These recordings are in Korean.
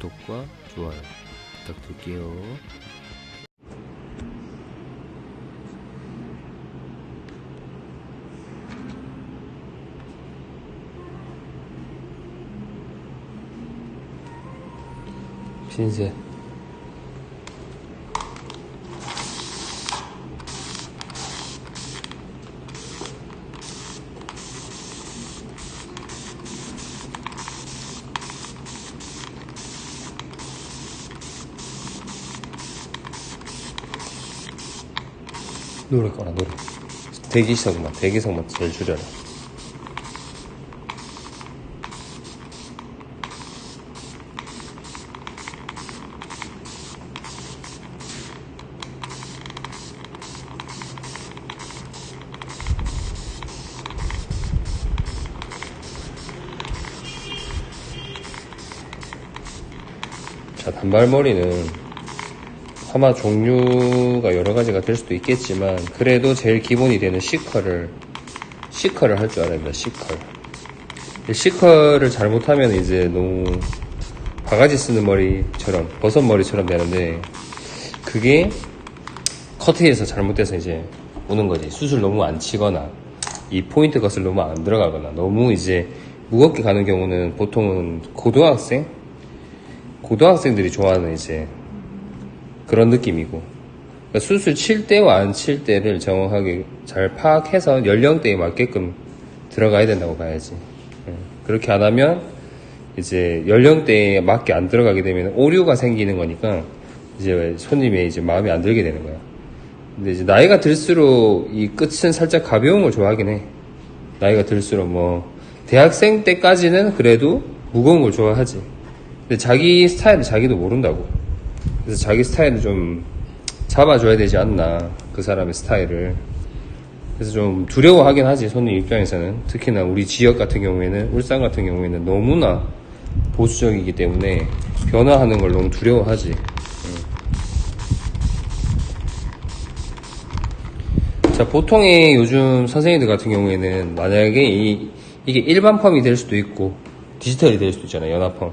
구독과 좋아요 부탁드릴게요. 핀셋 노래 꺼라. 노래 대기석만 제일 줄여라. 자, 단발머리는 파마 종류가 여러 가지가 될 수도 있겠지만 그래도 제일 기본이 되는 C컬을 할 줄 알아야 됩니다. C컬을 잘못하면 이제 너무 바가지 쓰는 머리처럼 버섯 머리처럼 되는데 그게 커트에서 잘못돼서 이제 오는 거지. 수술 너무 안 치거나 이 포인트 컷을 너무 안 들어가거나 너무 이제 무겁게 가는 경우는 보통은 고등학생들이 좋아하는 이제 그런 느낌이고, 그러니까 수술 칠 때와 안 칠 때를 정확하게 잘 파악해서 연령대에 맞게끔 들어가야 된다고 봐야지. 그렇게 안 하면 이제 연령대에 맞게 안 들어가게 되면 오류가 생기는 거니까 이제 손님의 이제 마음에 안 들게 되는 거야. 근데 이제 나이가 들수록 이 끝은 살짝 가벼운 걸 좋아하긴 해. 나이가 들수록 뭐 대학생 때까지는 그래도 무거운 걸 좋아하지. 근데 자기 스타일을 자기도 모른다고. 그래서 자기 스타일을 좀 잡아줘야 되지 않나, 그 사람의 스타일을. 그래서 좀 두려워하긴 하지, 손님 입장에서는. 특히나 우리 지역 같은 경우에는, 울산 같은 경우에는 너무나 보수적이기 때문에 변화하는 걸 너무 두려워하지. 자, 보통의 요즘 선생님들 같은 경우에는 만약에 이게 일반 펌이 될 수도 있고 디지털이 될 수도 있잖아요, 연합 펌.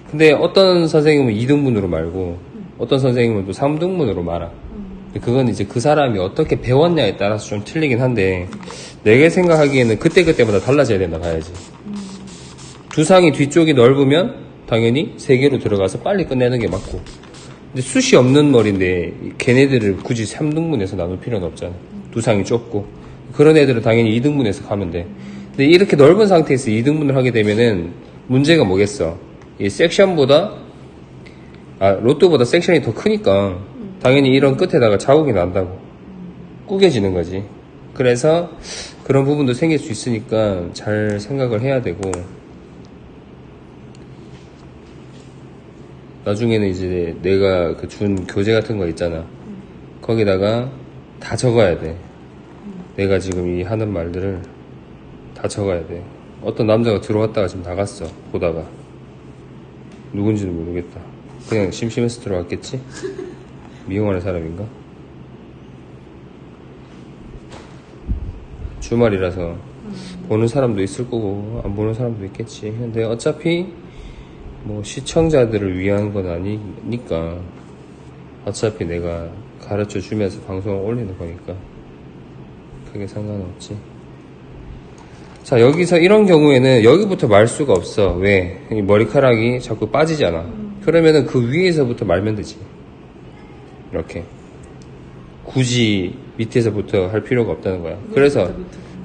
근데 어떤 선생님은 2등분으로 말고 어떤 선생님은 또 3등분으로 말아. 그건 이제 그 사람이 어떻게 배웠냐에 따라서 좀 틀리긴 한데, 내가 생각하기에는 그때그때마다 달라져야 된다 봐야지. 두상이 뒤쪽이 넓으면 당연히 3개로 들어가서 빨리 끝내는 게 맞고, 근데 숱이 없는 머리인데 걔네들을 굳이 3등분해서 나눌 필요는 없잖아. 두상이 좁고. 그런 애들은 당연히 2등분해서 가면 돼. 근데 이렇게 넓은 상태에서 2등분을 하게 되면은 문제가 뭐겠어. 이 섹션보다 로또보다 섹션이 더 크니까 당연히 이런 끝에다가 자국이 난다고 구겨지는 거지. 그래서 그런 부분도 생길 수 있으니까 잘 생각을 해야 되고, 나중에는 이제 내가 그 준 교재 같은 거 있잖아. 거기다가 다 적어야 돼. 내가 지금 이 하는 말들을 다 적어야 돼. 어떤 남자가 들어왔다가 지금 나갔어. 보다가 누군지는 모르겠다. 그냥 심심해서 들어왔겠지? 미용하는 사람인가? 주말이라서 보는 사람도 있을 거고 안 보는 사람도 있겠지. 근데 어차피 뭐 시청자들을 위한 건 아니니까 어차피 내가 가르쳐 주면서 방송을 올리는 거니까 크게 상관없지. 자, 여기서 이런 경우에는 여기부터 말 수가 없어. 왜? 이 머리카락이 자꾸 빠지잖아. 그러면은 그 위에서부터 말면 되지. 이렇게. 굳이 밑에서부터 할 필요가 없다는 거야. 그래서,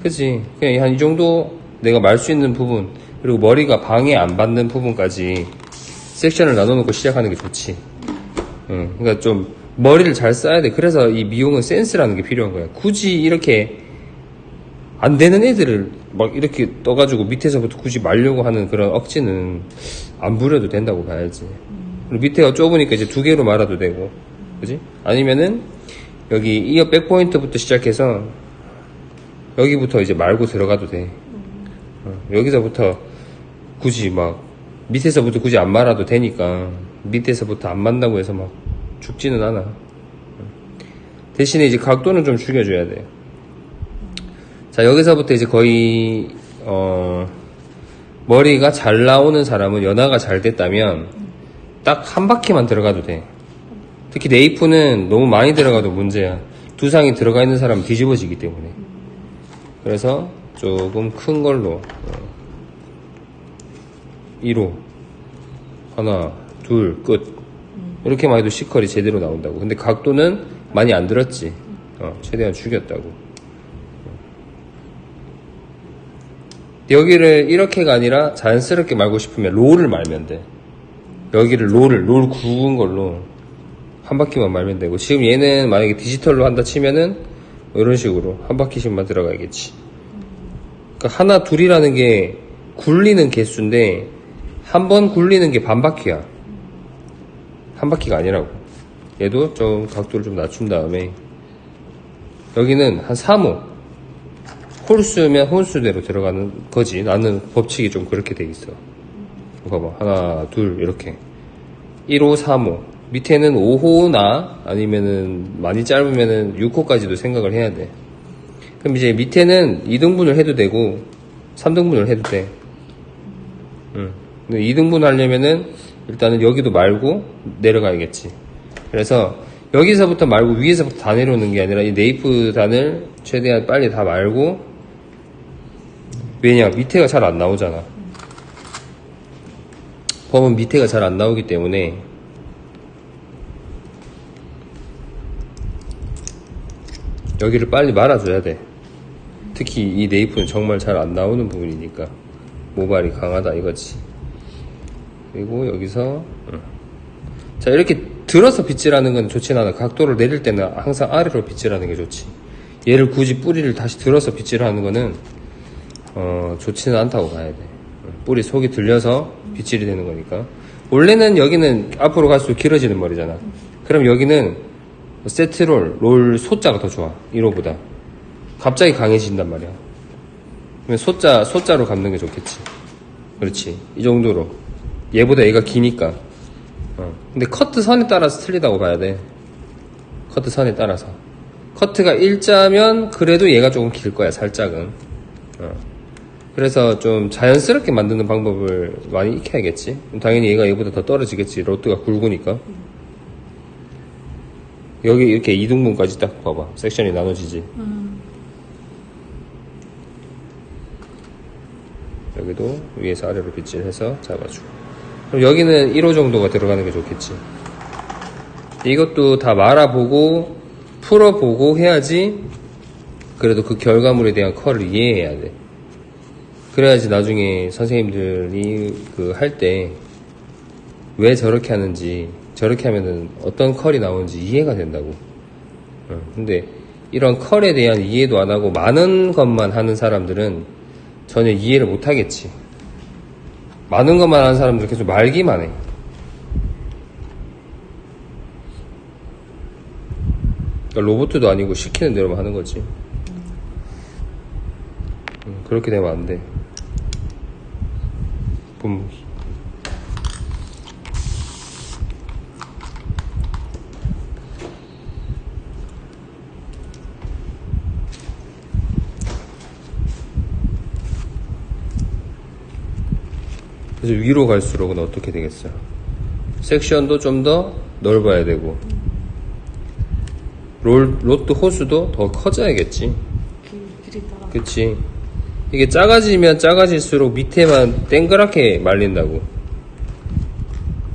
그치. 그냥 한 이 정도 내가 말 수 있는 부분, 그리고 머리가 방해 안 받는 부분까지 섹션을 나눠놓고 시작하는 게 좋지. 그러니까 좀 머리를 잘 써야 돼. 그래서 이 미용은 센스라는 게 필요한 거야. 굳이 이렇게 안 되는 애들을 막 이렇게 떠가지고 밑에서부터 굳이 말려고 하는 그런 억지는 안 부려도 된다고 봐야지. 그리고 밑에가 좁으니까 이제 2개로 말아도 되고, 그지? 아니면은 여기 이어 백 포인트부터 시작해서 여기부터 이제 말고 들어가도 돼. 여기서부터 굳이 막 밑에서부터 굳이 안 말아도 되니까 밑에서부터 안 만다고 해서 막 죽지는 않아. 대신에 이제 각도는 좀 죽여줘야 돼. 자, 여기서부터 이제 거의 머리가 잘 나오는 사람은 연화가 잘 됐다면 딱 한 바퀴만 들어가도 돼. 특히 네이프는 너무 많이 들어가도 문제야. 두상이 들어가 있는 사람은 뒤집어지기 때문에. 그래서 조금 큰 걸로 1호 하나 둘 끝 이렇게만 해도 C컬이 제대로 나온다고. 근데 각도는 많이 안 들었지. 최대한 죽였다고. 여기를 이렇게가 아니라 자연스럽게 말고 싶으면 롤을 말면 돼. 여기를 롤 굵은 걸로 한 바퀴만 말면 되고, 지금 얘는 만약에 디지털로 한다 치면은 이런 식으로 한 바퀴씩만 들어가야겠지. 그러니까 하나 둘이라는 게 굴리는 개수인데 한 번 굴리는 게 반 바퀴야. 한 바퀴가 아니라고. 얘도 좀 각도를 좀 낮춘 다음에 여기는 한 3호 홀수면 홀수대로 들어가는 거지. 나는 법칙이 좀 그렇게 돼 있어. 봐봐, 하나 둘 이렇게 1호 3호 밑에는 5호나 아니면은 많이 짧으면은 6호까지도 생각을 해야 돼. 그럼 이제 밑에는 2등분을 해도 되고 3등분을 해도 돼. 근데 2등분 하려면은 일단은 여기도 말고 내려가야겠지. 그래서 여기서부터 말고 위에서부터 다 내려오는 게 아니라 이 네이프 단을 최대한 빨리 다 말고, 왜냐 밑에가 잘 안 나오잖아. 범은 밑에가 잘 안 나오기 때문에 여기를 빨리 말아줘야 돼. 특히 이 네이프는 정말 잘 안 나오는 부분이니까 모발이 강하다 이거지. 그리고 여기서 자, 이렇게 들어서 빗질하는 건 좋진 않아. 각도를 내릴 때는 항상 아래로 빗질하는 게 좋지. 얘를 굳이 뿌리를 다시 들어서 빗질하는 거는 좋지는 않다고 봐야 돼. 뿌리 속이 들려서 빗질이 되는 거니까. 원래는 여기는 앞으로 갈수록 길어지는 머리잖아. 그럼 여기는 세트롤 소자가 더 좋아. 1호보다 갑자기 강해진단 말이야. 그러면 소자로 감는 게 좋겠지. 그렇지, 이 정도로. 얘보다 얘가 기니까. 근데 커트 선에 따라서 틀리다고 봐야 돼. 커트 선에 따라서. 커트가 일자면 그래도 얘가 조금 길 거야, 살짝은. 그래서 좀 자연스럽게 만드는 방법을 많이 익혀야겠지. 당연히 얘가 얘보다 더 떨어지겠지. 로트가 굵으니까. 여기 이렇게 2등분까지 딱 봐봐. 섹션이 나눠지지. 여기도 위에서 아래로 빗질해서 잡아주고. 그럼 여기는 1호 정도가 들어가는 게 좋겠지. 이것도 다 말아보고 풀어보고 해야지 그래도 그 결과물에 대한 컬을 이해해야 돼. 그래야지 나중에 선생님들이 그 할 때 왜 저렇게 하는지, 저렇게 하면은 어떤 컬이 나오는지 이해가 된다고. 근데 이런 컬에 대한 이해도 안 하고 많은 것만 하는 사람들은 전혀 이해를 못 하겠지. 많은 것만 하는 사람들은 계속 말기만 해. 그러니까 로봇도 아니고 시키는 대로만 하는 거지. 그렇게 되면 안 돼. 그래서 위로 갈수록은 어떻게 되겠어요? 섹션도 좀 더 넓어야 되고, 로트 호수도 더 커져야겠지. 그치. 이게 작아지면 작아질수록 밑에만 땡그랗게 말린다고.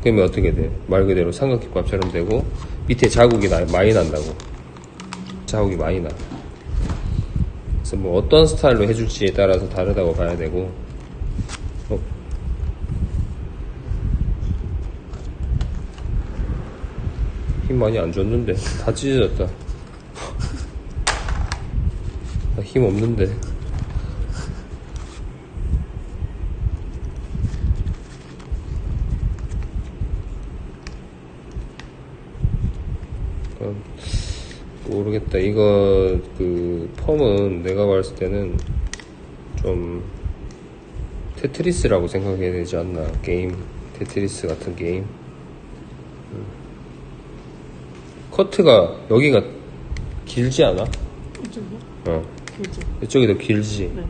그러면 어떻게 돼? 말 그대로 삼각김밥처럼 되고 밑에 자국이 많이 난다고. 자국이 많이 나. 그래서 뭐 어떤 스타일로 해줄지에 따라서 다르다고 봐야 되고. 힘 많이 안 줬는데 다 찢어졌다. 힘 없는데. 모르겠다. 이거 그 펌은 내가 봤을 때는 좀 테트리스라고 생각해야 되지 않나. 게임 테트리스 같은 게임. 커트가 여기가 길지 않아? 이쪽이요? 길죠. 이쪽이 더 길지. 네.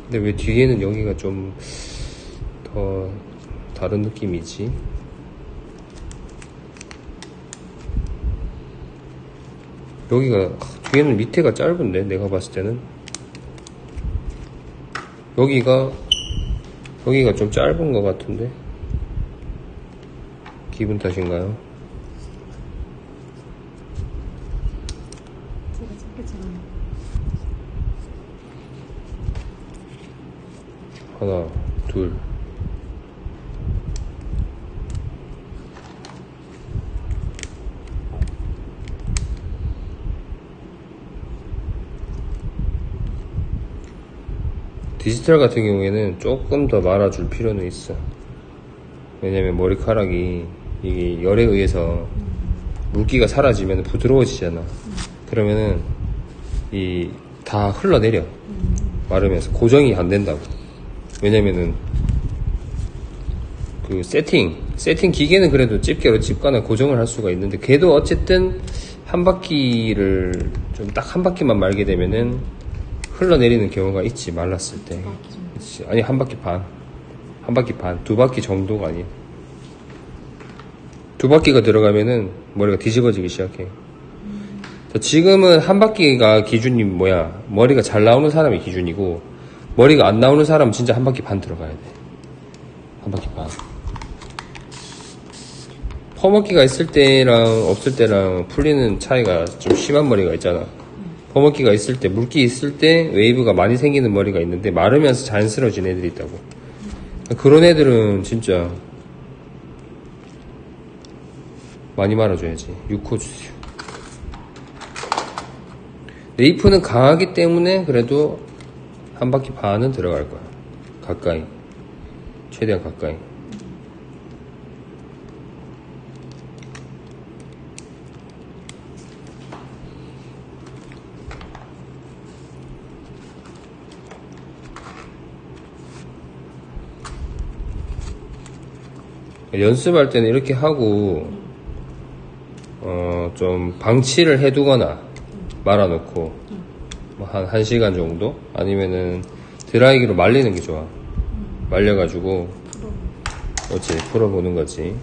근데 왜 뒤에는 여기가 좀 더 다른 느낌이지. 여기가 뒤에는 밑에가 짧은데 내가 봤을 때는 여기가 좀 짧은 것 같은데 기분 탓인가요? 제가 짧게 잘하는 하나, 둘. 디지털 같은 경우에는 조금 더 말아줄 필요는 있어. 왜냐면 머리카락이 이게 열에 의해서 물기가 사라지면 부드러워지잖아. 그러면은 이 다 흘러내려. 마르면서 고정이 안 된다고. 왜냐면은 그 세팅 기계는 그래도 집게로 집거나 고정을 할 수가 있는데 걔도 어쨌든 한 바퀴를 좀 딱 한 바퀴만 말게 되면은 흘러내리는 경우가 있지. 말랐을 때. 바퀴 정도. 그치. 아니 한 바퀴 반, 두 바퀴 정도가 아니야. 두 바퀴가 들어가면은 머리가 뒤집어지기 시작해. 지금은 한 바퀴가 기준이 뭐야? 머리가 잘 나오는 사람이 기준이고 머리가 안 나오는 사람은 진짜 한 바퀴 반 들어가야 돼. 한 바퀴 반. 퍼먹기가 있을 때랑 없을 때랑 풀리는 차이가 좀 심한 머리가 있잖아. 퍼먹기가 있을 때, 물기 있을 때 웨이브가 많이 생기는 머리가 있는데 마르면서 자연스러워진 애들이 있다고. 그런 애들은 진짜 많이 말아줘야지. 6호 주세요. 레이프는 강하기 때문에 그래도 한 바퀴 반은 들어갈 거야. 가까이. 최대한 가까이. 연습할 때는 이렇게 하고 좀 방치를 해두거나 말아놓고 뭐 한 1시간 정도? 아니면은 드라이기로 말리는 게 좋아. 말려가지고 어찌 풀어보는 거지.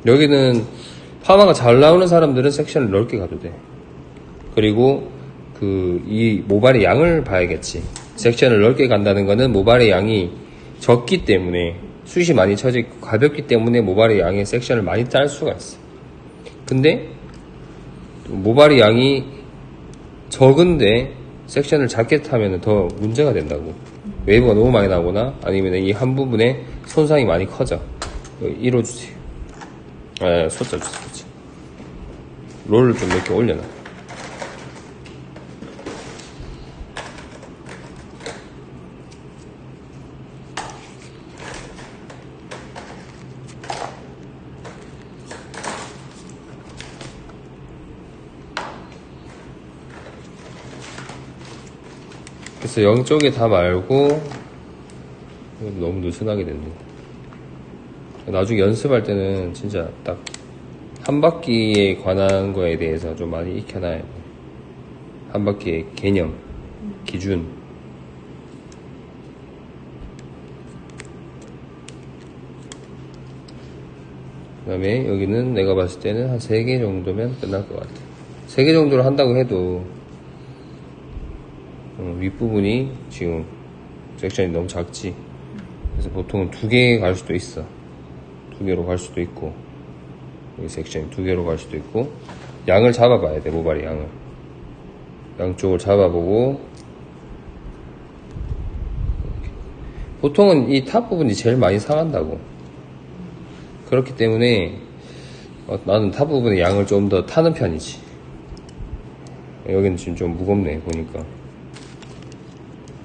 여기는 파마가 잘 나오는 사람들은 섹션을 넓게 가도 돼. 그리고 이 모발의 양을 봐야겠지. 섹션을 넓게 간다는 거는 모발의 양이 적기 때문에, 숱이 많이 쳐지고 가볍기 때문에 모발의 양의 섹션을 많이 딸 수가 있어. 근데 모발의 양이 적은데 섹션을 작게 타면 더 문제가 된다고. 웨이브가 너무 많이 나오거나 아니면 이 한 부분에 손상이 많이 커져. 1호 주세요. 소자 주세요. 롤을 좀 이렇게 올려놔. 그래서 양쪽에 다 말고 너무 느슨하게 됐네. 나중에 연습할 때는 진짜 딱 한 바퀴에 관한 거에 대해서 좀 많이 익혀놔야 돼. 한 바퀴의 개념, 기준. 그 다음에 여기는 내가 봤을 때는 한 3개 정도면 끝날 것 같아. 3개 정도를 한다고 해도 윗부분이 지금 섹션이 너무 작지. 그래서 보통은 2개 갈 수도 있어. 2개로 갈 수도 있고, 여기 섹션이 2개로 갈 수도 있고. 양을 잡아봐야 돼. 모발의 양을 양쪽을 잡아보고. 이렇게. 보통은 이 탑 부분이 제일 많이 상한다고. 그렇기 때문에 나는 탑 부분의 양을 좀 더 타는 편이지. 여기는 지금 좀 무겁네 보니까.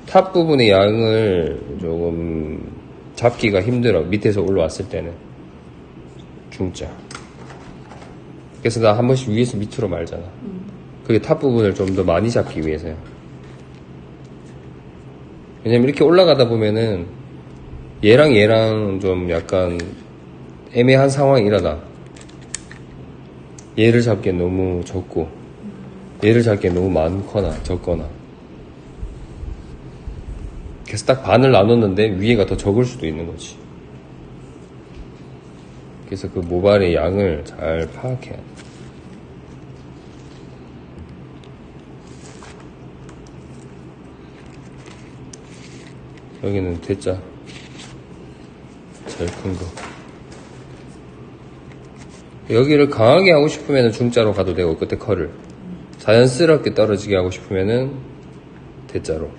탑 부분의 양을 조금 잡기가 힘들어. 밑에서 올라왔을 때는 중짜. 그래서 나 한 번씩 위에서 밑으로 말잖아. 그게 탑 부분을 좀 더 많이 잡기 위해서야. 왜냐면 이렇게 올라가다 보면은 얘랑 좀 약간 애매한 상황이 일어나. 얘를 잡기엔 너무 적고 얘를 잡기엔 너무 많거나 적거나. 그래서 딱 반을 나눴는데 위에가 더 적을 수도 있는 거지. 그래서 그 모발의 양을 잘 파악해야 돼. 여기는 대자 제일 큰 거. 여기를 강하게 하고 싶으면 중자로 가도 되고, 끝에 컬을 자연스럽게 떨어지게 하고 싶으면은 대자로.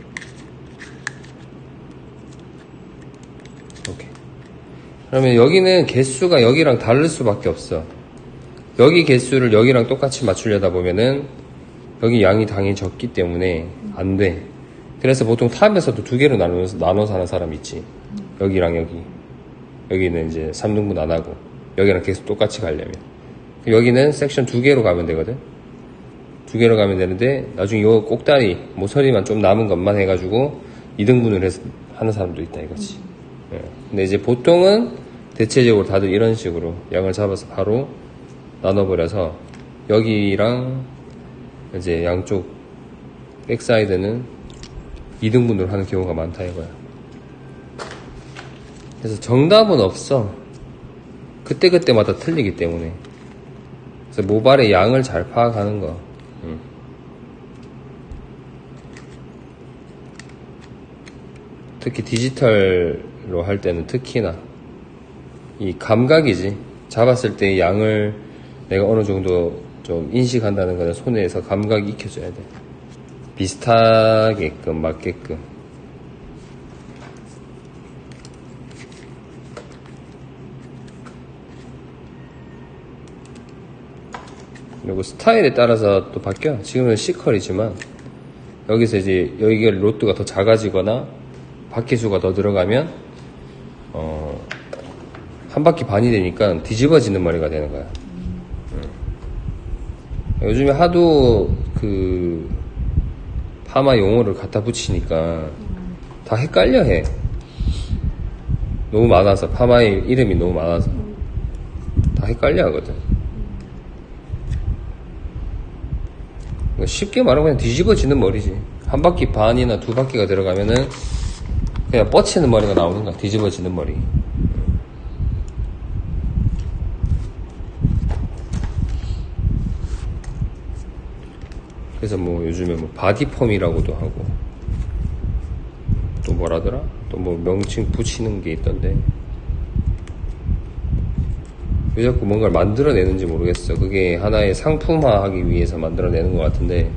오케이. 그러면 여기는 개수가 여기랑 다를 수밖에 없어. 여기 개수를 여기랑 똑같이 맞추려다 보면은 여기 양이 당연히 적기 때문에 안 돼. 그래서 보통 탑에서도 두 개로 나눠서 하는 사람 있지. 여기랑 여기. 여기는 이제 3등분 안 하고, 여기랑 계속 똑같이 가려면. 여기는 섹션 두 개로 가면 되거든. 두 개로 가면 되는데, 나중에 요 꼭다리, 모서리만 좀 남은 것만 해가지고 2등분을 해서 하는 사람도 있다 이거지. 예. 근데 이제 보통은 대체적으로 다들 이런 식으로 양을 잡아서 바로 나눠버려서, 여기랑 이제 양쪽 백사이드는 2등분으로 하는 경우가 많다 이거야. 그래서 정답은 없어. 그때그때마다 틀리기 때문에. 그래서 모발의 양을 잘 파악하는 거. 특히 디지털로 할 때는 특히나 이 감각이지. 잡았을 때 양을 내가 어느 정도 좀 인식한다는 거는 손에서 감각이 익혀져야 돼. 비슷하게끔, 맞게끔. 그리고 스타일에 따라서 또 바뀌어. 지금은 C컬이지만 여기서 이제 여기가 로트가 더 작아지거나 바퀴수가 더 들어가면 한 바퀴 반이 되니까 뒤집어지는 머리가 되는 거야. 요즘에 하도 그 파마 용어를 갖다 붙이니까 다 헷갈려 해. 너무 많아서, 파마의 이름이 너무 많아서 다 헷갈려 하거든. 쉽게 말하면 그냥 뒤집어지는 머리지. 한 바퀴 반이나 두 바퀴가 들어가면은 그냥 뻗치는 머리가 나오는 거야. 뒤집어지는 머리. 그래서 뭐 요즘에 뭐 바디펌이라고도 하고, 또 뭐라더라? 또 뭐 명칭 붙이는 게 있던데, 왜 자꾸 뭔가를 만들어내는지 모르겠어. 그게 하나의 상품화하기 위해서 만들어내는 것 같은데,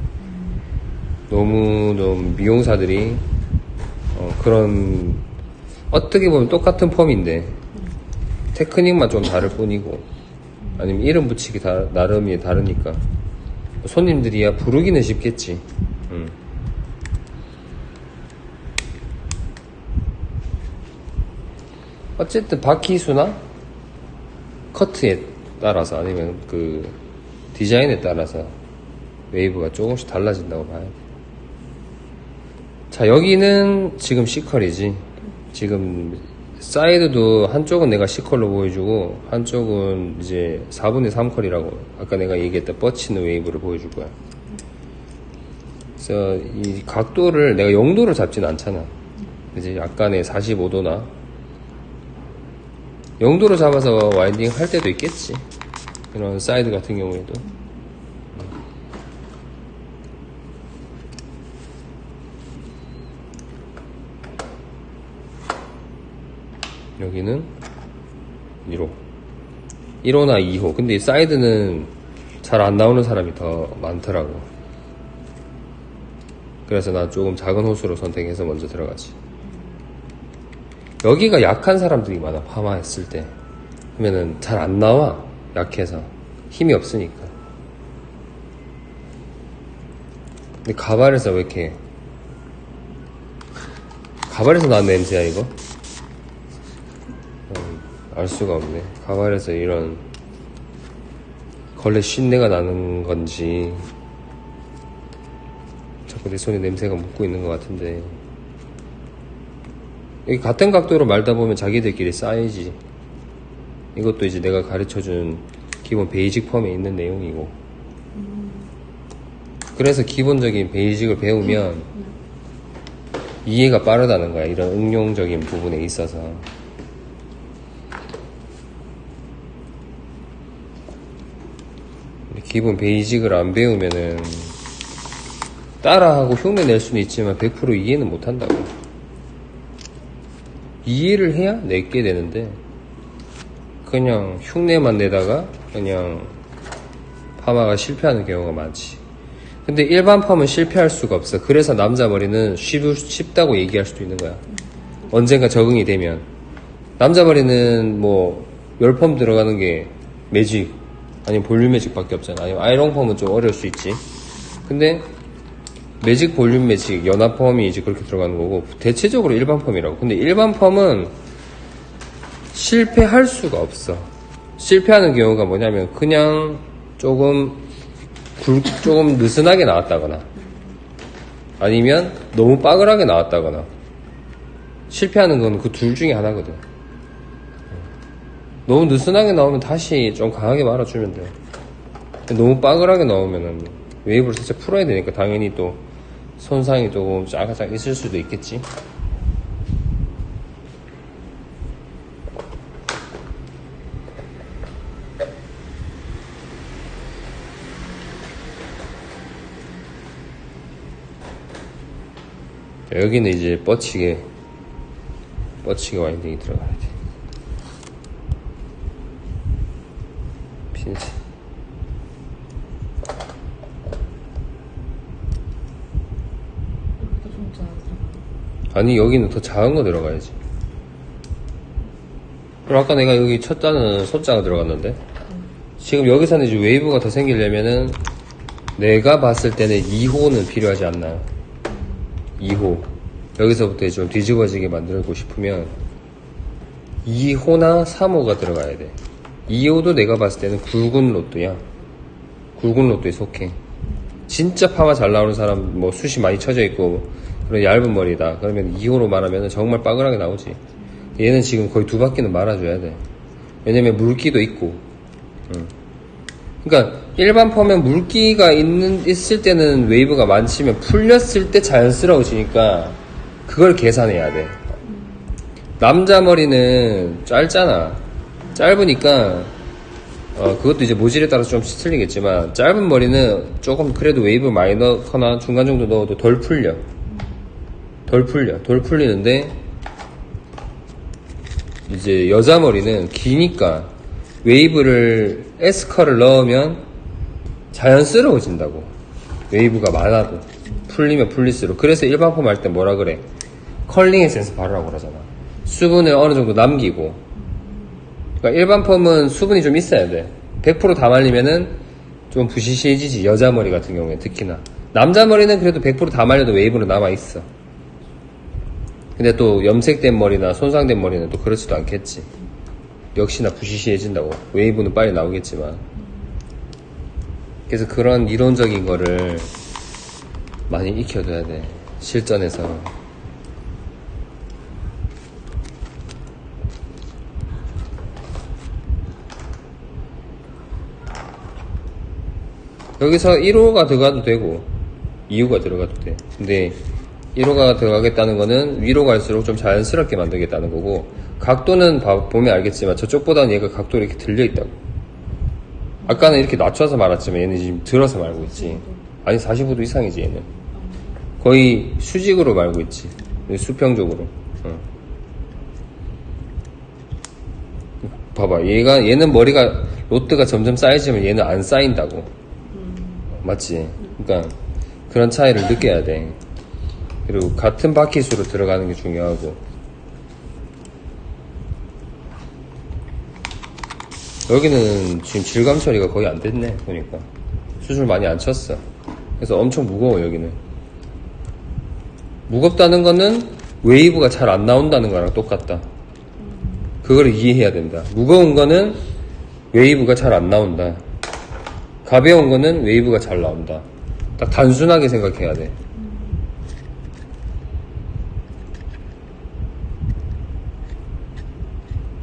너무 미용사들이 그런, 어떻게 보면 똑같은 펌인데 테크닉만 좀 다를 뿐이고, 아니면 이름 붙이기 나름이 다르니까 손님들이야 부르기는 쉽겠지. 어쨌든 바퀴수나 커트에 따라서, 아니면 그 디자인에 따라서 웨이브가 조금씩 달라진다고 봐야 돼. 자, 여기는 지금 C컬이지. 지금 사이드도 한쪽은 내가 C컬로 보여주고, 한쪽은 이제 4분의 3컬이라고 아까 내가 얘기했던 뻗치는 웨이브를 보여줄 거야. 그래서 이 각도를 내가 0도를 잡진 않잖아. 이제 약간의 45도나 0도로 잡아서 와인딩 할 때도 있겠지. 이런 사이드 같은 경우에도. 여기는 1호 1호나 2호. 근데 이 사이드는 잘 안 나오는 사람이 더 많더라고. 그래서 난 조금 작은 호수로 선택해서 먼저 들어가지. 여기가 약한 사람들이 많아. 파마했을 때 그러면은 잘 안 나와. 약해서 힘이 없으니까. 근데 가발에서 왜 이렇게, 가발에서 나는 냄새야 이거? 알 수가 없네. 가발에서 이런 걸레 쉰내가 나는 건지 자꾸 내 손에 냄새가 묻고 있는 것 같은데, 여기 같은 각도로 말다 보면 자기들끼리 쌓이지. 이것도 이제 내가 가르쳐준 기본 베이직 펌에 있는 내용이고, 그래서 기본적인 베이직을 배우면 이해가 빠르다는 거야. 이런 응용적인 부분에 있어서. 기본 베이직을 안 배우면은 따라하고 흉내 낼 수는 있지만 100% 이해는 못 한다고. 이해를 해야 내게 되는데 그냥 흉내만 내다가 그냥 파마가 실패하는 경우가 많지. 근데 일반 펌은 실패할 수가 없어. 그래서 남자 머리는 쉽다고 얘기할 수도 있는 거야. 언젠가 적응이 되면. 남자 머리는 뭐 열펌 들어가는 게 매직 아니면 볼륨 매직밖에 없잖아. 아니면 아이롱 펌은 좀 어려울 수 있지. 근데 매직, 볼륨 매직, 연합 펌이 이제 그렇게 들어가는 거고 대체적으로 일반 펌이라고. 근데 일반 펌은 실패할 수가 없어. 실패하는 경우가 뭐냐면 그냥 조금 느슨하게 나왔다거나 아니면 너무 빠글하게 나왔다거나. 실패하는 건 그 둘 중에 하나거든. 너무 느슨하게 나오면 다시 좀 강하게 말아주면 돼. 너무 빠글하게 나오면은 웨이브를 살짝 풀어야 되니까 당연히 또 손상이 조금 짜가짝 있을 수도 있겠지. 여기는 이제 뻗치게 와인딩이 들어가야 돼. 핀치. 여기도 좀 잘하더라고요. 아니 여기는 더 작은 거 들어가야지. 그럼 아까 내가 여기 첫 단은 소자가 들어갔는데 지금 여기서는 이제 웨이브가 더 생기려면은 내가 봤을 때는 2호는 필요하지 않나. 2호. 여기서부터 좀 뒤집어지게 만들고 싶으면 2호나 3호가 들어가야 돼. 2호도 내가 봤을 때는 굵은 로또야. 굵은 로또에 속해. 진짜 파마 잘 나오는 사람, 뭐 숱이 많이 쳐져 있고 그런 얇은 머리다. 그러면 2호로 말하면 정말 빠글하게 나오지. 얘는 지금 거의 2바퀴는 말아줘야 돼. 왜냐면 물기도 있고. 그러니까 일반 펌은 물기가 있을 때는 웨이브가 많지만 풀렸을 때 자연스러워지니까 그걸 계산해야 돼. 남자 머리는 짧잖아. 짧으니까 그것도 이제 모질에 따라서 좀 틀리겠지만 짧은 머리는 조금 그래도 웨이브 많이 넣거나 중간 정도 넣어도 덜 풀려. 덜 풀리는데 이제 여자 머리는 기니까 웨이브를 S컬을 넣으면 자연스러워진다고. 웨이브가 많아도 풀리면 풀릴수록. 그래서 일반 펌 할 때 뭐라 그래? 컬링 에센스 바르라고 그러잖아. 수분을 어느 정도 남기고. 그러니까 일반 펌은 수분이 좀 있어야 돼. 100% 다 말리면은 좀 부시시해지지. 여자 머리 같은 경우에 특히나. 남자 머리는 그래도 100% 다 말려도 웨이브로 남아있어. 근데 또 염색된 머리나 손상된 머리는 또 그렇지도 않겠지. 역시나 부시시해진다고. 웨이브는 빨리 나오겠지만. 그래서 그런 이론적인 거를 많이 익혀둬야 돼. 실전에서. 여기서 1호가 들어가도 되고 2호가 들어가도 돼. 근데 1호가 들어가겠다는 거는 위로 갈수록 좀 자연스럽게 만들겠다는 거고, 각도는 보면 알겠지만 저쪽보다는 얘가 각도가 이렇게 들려 있다고. 아까는 이렇게 낮춰서 말았지만 얘는 지금 들어서 말고 있지. 아니 45도 이상이지 얘는. 거의 수직으로 말고 있지. 수평적으로. 봐봐, 얘는 머리가 로트가 점점 쌓이지만 얘는 안 쌓인다고. 맞지? 그러니까 그런 차이를 느껴야 돼. 그리고 같은 바퀴수로 들어가는 게 중요하고. 여기는 지금 질감 처리가 거의 안 됐네. 보니까 수술 많이 안 쳤어. 그래서 엄청 무거워. 여기는 무겁다는 거는 웨이브가 잘 안 나온다는 거랑 똑같다. 그걸 이해해야 된다. 무거운 거는 웨이브가 잘 안 나온다. 가벼운 거는 웨이브가 잘 나온다. 딱 단순하게 생각해야 돼.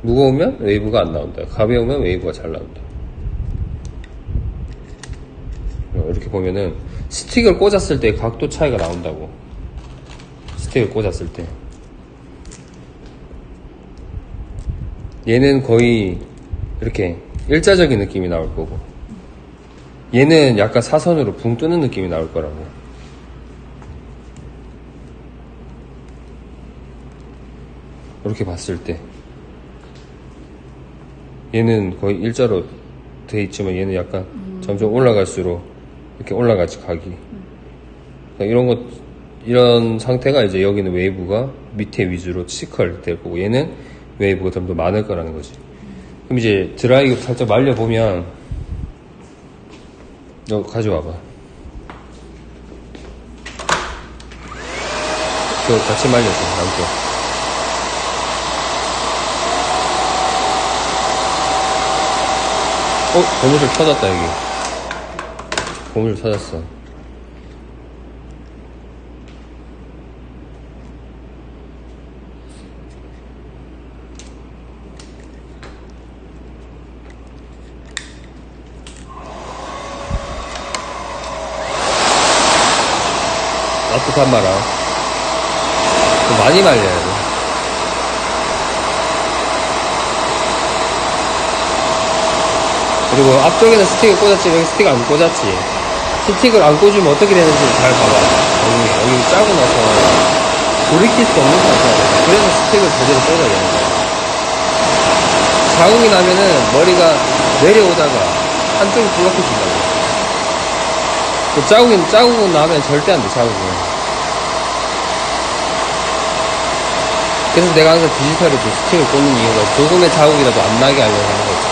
무거우면 웨이브가 안 나온다. 가벼우면 웨이브가 잘 나온다. 이렇게 보면은 스틱을 꽂았을 때 각도 차이가 나온다고. 스틱을 꽂았을 때 얘는 거의 이렇게 일자적인 느낌이 나올 거고 얘는 약간 사선으로 붕 뜨는 느낌이 나올 거라고. 이렇게 봤을 때 얘는 거의 일자로 돼 있지만 얘는 약간 점점 올라갈수록 이렇게 올라가지 각이. 그러니까 이런 상태가 이제 여기는 웨이브가 밑에 위주로 시컬 될 거고 얘는 웨이브가 좀 더 많을 거라는 거지. 그럼 이제 드라이기 살짝 말려보면 너 가져와봐. 그거 같이 말려줘 양쪽. 고무줄 터졌다 여기. 고무줄 터졌어. 따뜻한 마라. 좀 많이 말려야 돼. 그리고 앞쪽에는 스틱을 꽂았지, 여기 스틱 안 꽂았지. 스틱을 안 꽂으면 어떻게 되는지 잘 봐봐. 여기 짜고 나서 돌이킬 수 없는 상태야. 그래서 스틱을 제대로 꽂아야 되는 거야. 자국이 나면은 머리가 내려오다가 한쪽이 불락해진다고. 자국은 나면 절대 안 돼, 자국은. 그래서 내가 항상 디지털에도 스틱을 꽂는 이유가 조금의 자국이라도 안 나게 하려고 하는 거지.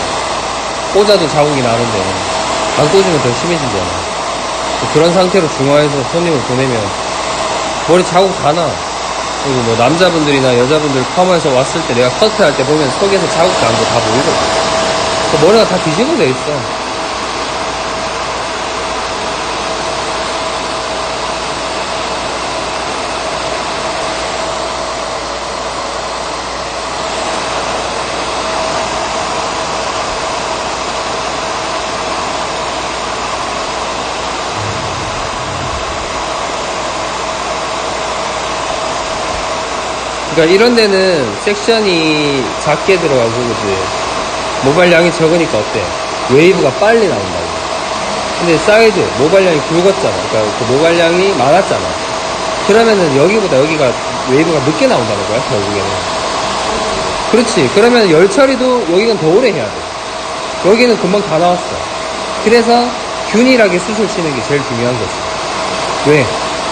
꽂아도 자국이 나는데 안 꽂으면 더 심해지잖아. 그런 상태로 중화해서 손님을 보내면 머리 자국 다 나. 그리고 뭐 남자분들이나 여자분들 펌에서 왔을 때 내가 커트할 때 보면 속에서 자국 난 거 다 보이거든. 머리가 다 뒤집어 져 있어. 그러니까 이런 데는 섹션이 작게 들어가고 그지 모발량이 적으니까 어때? 웨이브가 빨리 나온다고. 근데 사이드 모발량이 굵었잖아. 그러니까 그 모발량이 많았잖아. 그러면은 여기보다 여기가 웨이브가 늦게 나온다는 거야 결국에는. 그렇지. 그러면 열 처리도 여기는 더 오래 해야 돼. 여기는 금방 다 나왔어. 그래서 균일하게 수술 치는 게 제일 중요한 거지. 왜?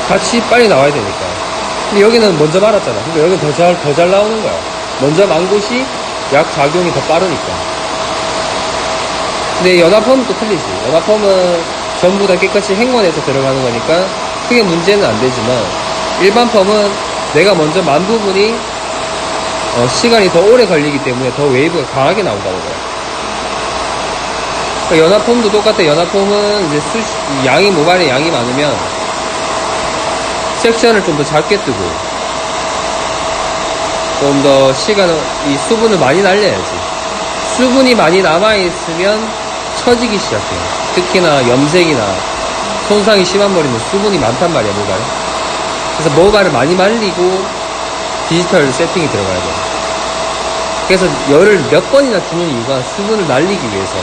같이 빨리 나와야 되니까. 근데 여기는 먼저 말았잖아. 그러니까 여기는 더 잘 나오는 거야. 먼저 만 곳이 약 작용이 더 빠르니까. 근데 연합펌은 또 틀리지. 연합펌은 전부 다 깨끗이 행원해서 들어가는 거니까 크게 문제는 안 되지만 일반 펌은 내가 먼저 만 부분이 시간이 더 오래 걸리기 때문에 더 웨이브가 강하게 나온다는 거야. 그러니까 연합펌도 똑같아. 연합펌은 이제 모발의 양이 많으면 섹션을 좀 더 작게 뜨고 좀 더 이 수분을 많이 날려야지. 수분이 많이 남아있으면 처지기 시작해. 특히나 염색이나 손상이 심한 머리는 수분이 많단 말이야 모발에. 그래서 모발을 많이 말리고 디지털 세팅이 들어가야 돼. 그래서 열을 몇 번이나 주는 이유가 수분을 날리기 위해서.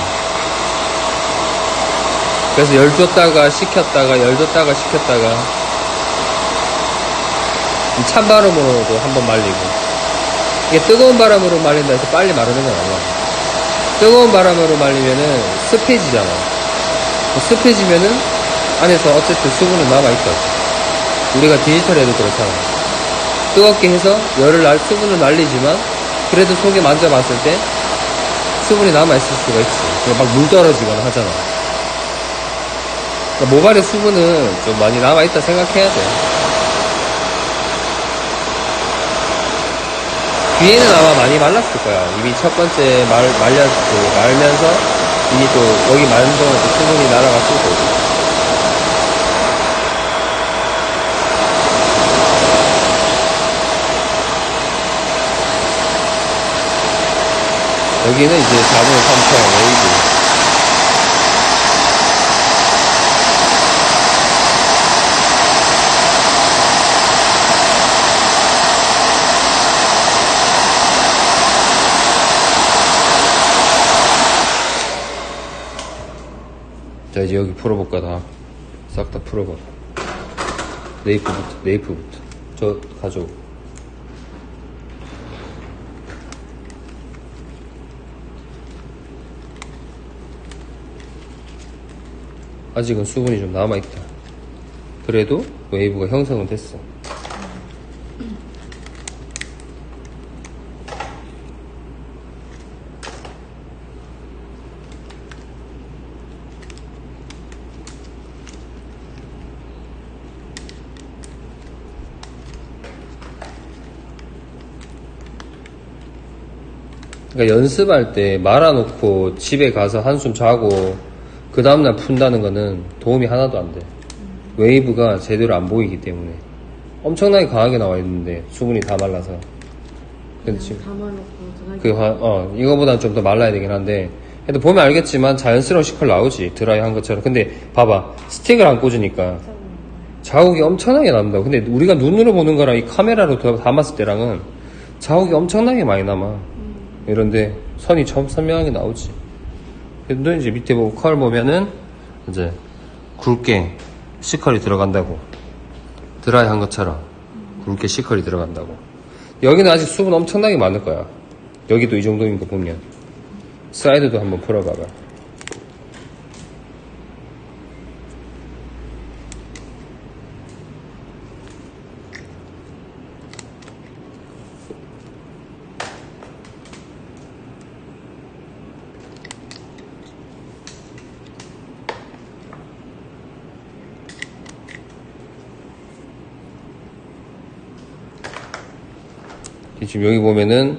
그래서 열 줬다가 식혔다가 열 줬다가 식혔다가 찬바람으로도 한번 말리고. 이게 뜨거운 바람으로 말린다 해서 빨리 마르는 건 아니야. 뜨거운 바람으로 말리면은 습해지잖아. 습해지면은 안에서 어쨌든 수분은 남아있어. 우리가 디지털에도 그렇잖아. 뜨겁게 해서 수분을 날리지만 그래도 속에 만져봤을 때 수분이 남아있을 수가 있지. 막 물 떨어지거나 하잖아. 그러니까 모발의 수분은 좀 많이 남아있다 생각해야 돼. 뒤에는 아마 많이 말랐을 거야. 이미 첫 번째 말면서 이미 또 여기 마른 동안 또 수분이 날아갔을 거고. 여기는 이제 4분의 3편 웨이브. 자, 이제 여기 풀어볼까, 다. 싹 다 풀어봐. 네이프부터. 저 가져오. 아직은 수분이 좀 남아있다. 그래도 웨이브가 형성은 됐어. 그러니까 연습할 때 말아놓고 집에 가서 한숨 자고 그 다음날 푼다는 거는 도움이 하나도 안 돼. 웨이브가 제대로 안 보이기 때문에 엄청나게 강하게 나와 있는데 수분이 다 말라서. 근데 지금 담아놓고 이거보다는 좀 더 말라야 되긴 한데 그래도 보면 알겠지만 자연스러운 시컬 나오지, 드라이 한 것처럼. 근데 봐봐, 스틱을 안 꽂으니까 자국이 엄청나게 남는다. 근데 우리가 눈으로 보는 거랑 이 카메라로 담았을 때랑은 자국이 엄청나게 많이 남아. 이런데 선이 선명하게 나오지. 근데 이제 밑에 보고 컬 보면은 이제 굵게 시컬이 들어간다고, 드라이 한 것처럼 굵게 시컬이 들어간다고. 여기는 아직 수분 엄청나게 많을 거야. 여기도 이 정도인 거 보면. 사이드도 한번 풀어봐봐. 지금 여기 보면은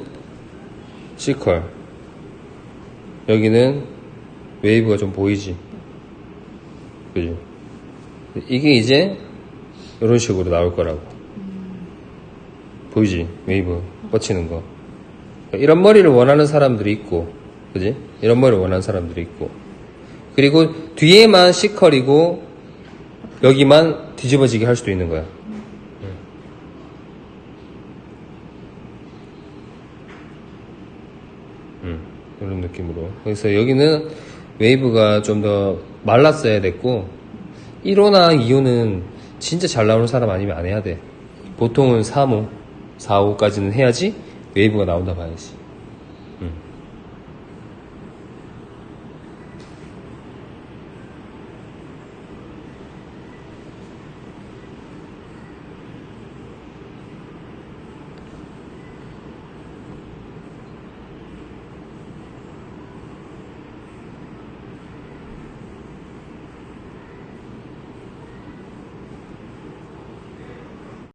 C컬, 여기는 웨이브가 좀 보이지, 그지? 이게 이제 이런 식으로 나올 거라고. 보이지? 웨이브 뻗치는 거. 이런 머리를 원하는 사람들이 있고, 그지? 이런 머리를 원하는 사람들이 있고, 그리고 뒤에만 C컬이고 여기만 뒤집어지게 할 수도 있는 거야. 이런 느낌으로. 그래서 여기는 웨이브가 좀 더 말랐어야 됐고, 1호나 2호는 진짜 잘 나오는 사람 아니면 안 해야 돼. 보통은 3호, 4호까지는 해야지 웨이브가 나온다 봐야지.